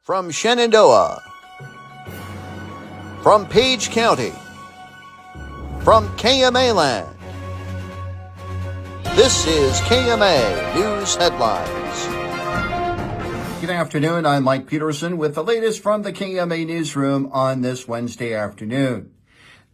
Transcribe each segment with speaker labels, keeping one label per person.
Speaker 1: From Shenandoah, from Page County, from KMA land, this is KMA News Headlines. Good afternoon, I'm Mike Peterson with the latest from the KMA Newsroom on this Wednesday afternoon.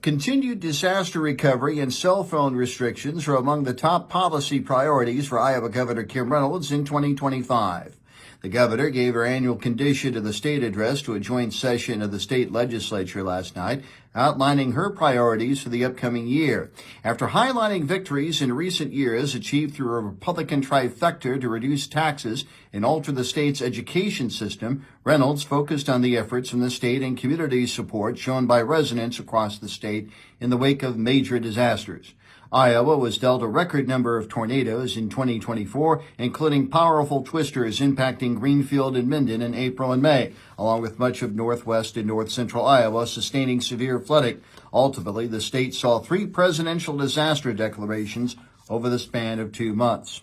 Speaker 1: Continued disaster recovery and cell phone restrictions are among the top policy priorities for Iowa Governor Kim Reynolds in 2025. The governor gave her annual condition to the state address to a joint session of the state legislature last night, outlining her priorities for the upcoming year. After highlighting victories in recent years achieved through a Republican trifecta to reduce taxes and alter the state's education system, Reynolds focused on the efforts from the state and community support shown by residents across the state in the wake of major disasters. Iowa was dealt a record number of tornadoes in 2024, including powerful twisters impacting Greenfield and Minden in April and May, along with much of northwest and north-central Iowa sustaining severe flooding. Ultimately, the state saw 3 presidential disaster declarations over the span of 2 months.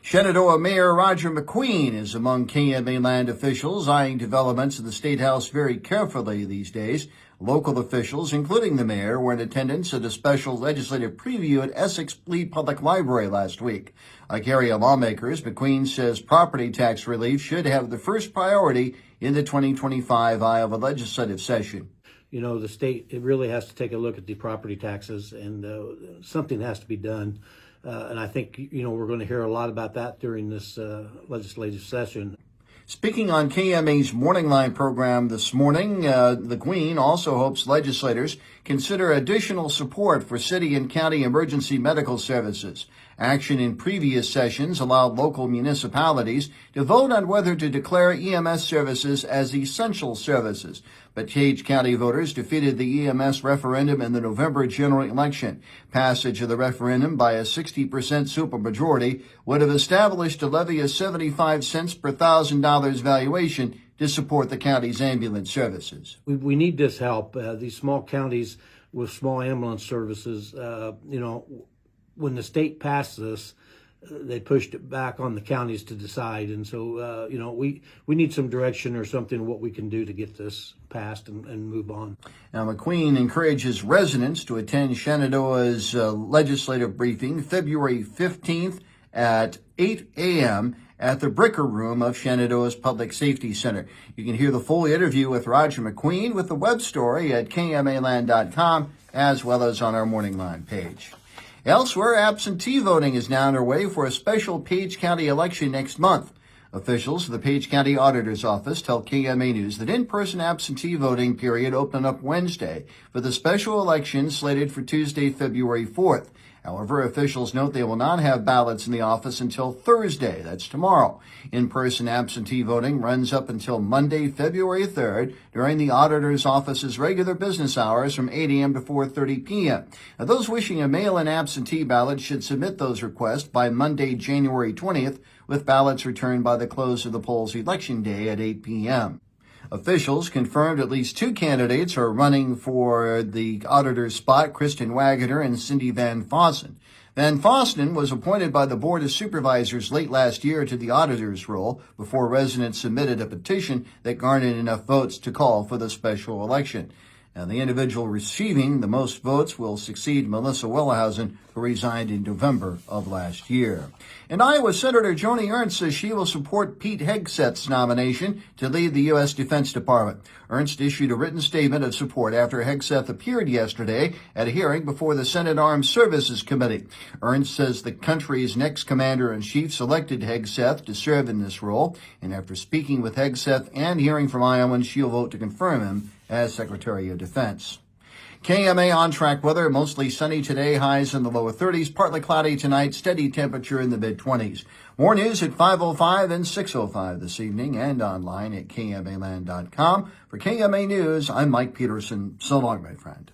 Speaker 1: Shenandoah Mayor Roger McQueen is among KMA land officials eyeing developments in the State House very carefully these days. Local officials, including the mayor, were in attendance at a special legislative preview at Essex Lee Public Library last week. Like area lawmakers, McQueen says property tax relief should have the first priority in the 2025 Iowa legislative session.
Speaker 2: You know, the state, it really has to take a look at the property taxes, and something has to be done. And I think, we're going to hear a lot about that during this legislative session.
Speaker 1: Speaking on KMA's Morning Line program this morning, the Queen also hopes legislators consider additional support for city and county emergency medical services. Action in previous sessions allowed local municipalities to vote on whether to declare EMS services as essential services. But Page County voters defeated the EMS referendum in the November general election. Passage of the referendum by a 60% supermajority would have established a levy of 75 cents per $1,000 valuation to support the county's ambulance services.
Speaker 2: We need this help. These small counties with small ambulance services, when the state passed this, they pushed it back on the counties to decide. And so, we need some direction or something, what we can do to get this passed and move on.
Speaker 1: Now, McQueen encourages residents to attend Shenandoah's legislative briefing February 15th at 8 a.m. at the Bricker Room of Shenandoah's Public Safety Center. You can hear the full interview with Roger McQueen with the web story at KMAland.com as well as on our Morning Line page. Elsewhere, absentee voting is now underway for a special Page County election next month. Officials of the Page County Auditor's Office tell KMA News that in-person absentee voting period opened up Wednesday for the special election slated for Tuesday, February 4th. However, officials note they will not have ballots in the office until Thursday, that's tomorrow. In-person absentee voting runs up until Monday, February 3rd, during the Auditor's Office's regular business hours from 8 a.m. to 4:30 p.m. Now, those wishing a mail-in absentee ballot should submit those requests by Monday, January 20th, with ballots returned by the close of the polls Election Day at 8 p.m. Officials confirmed at least 2 candidates are running for the auditor's spot, Kristen Wagner and Cindy Van Fossen. Van Fossen was appointed by the Board of Supervisors late last year to the auditor's role before residents submitted a petition that garnered enough votes to call for the special election. And the individual receiving the most votes will succeed Melissa Wellhausen, who resigned in November of last year. And Iowa Senator Joni Ernst says she will support Pete Hegseth's nomination to lead the U.S. Defense Department. Ernst issued a written statement of support after Hegseth appeared yesterday at a hearing before the Senate Armed Services Committee. Ernst says the country's next commander-in-chief selected Hegseth to serve in this role, and after speaking with Hegseth and hearing from Iowans, she'll vote to confirm him as Secretary of Defense. KMA on-track weather, mostly sunny today, highs in the lower 30s, partly cloudy tonight, steady temperature in the mid-20s. More news at 5:05 and 6:05 this evening and online at KMAland.com. For KMA News, I'm Mike Peterson. So long, my friend.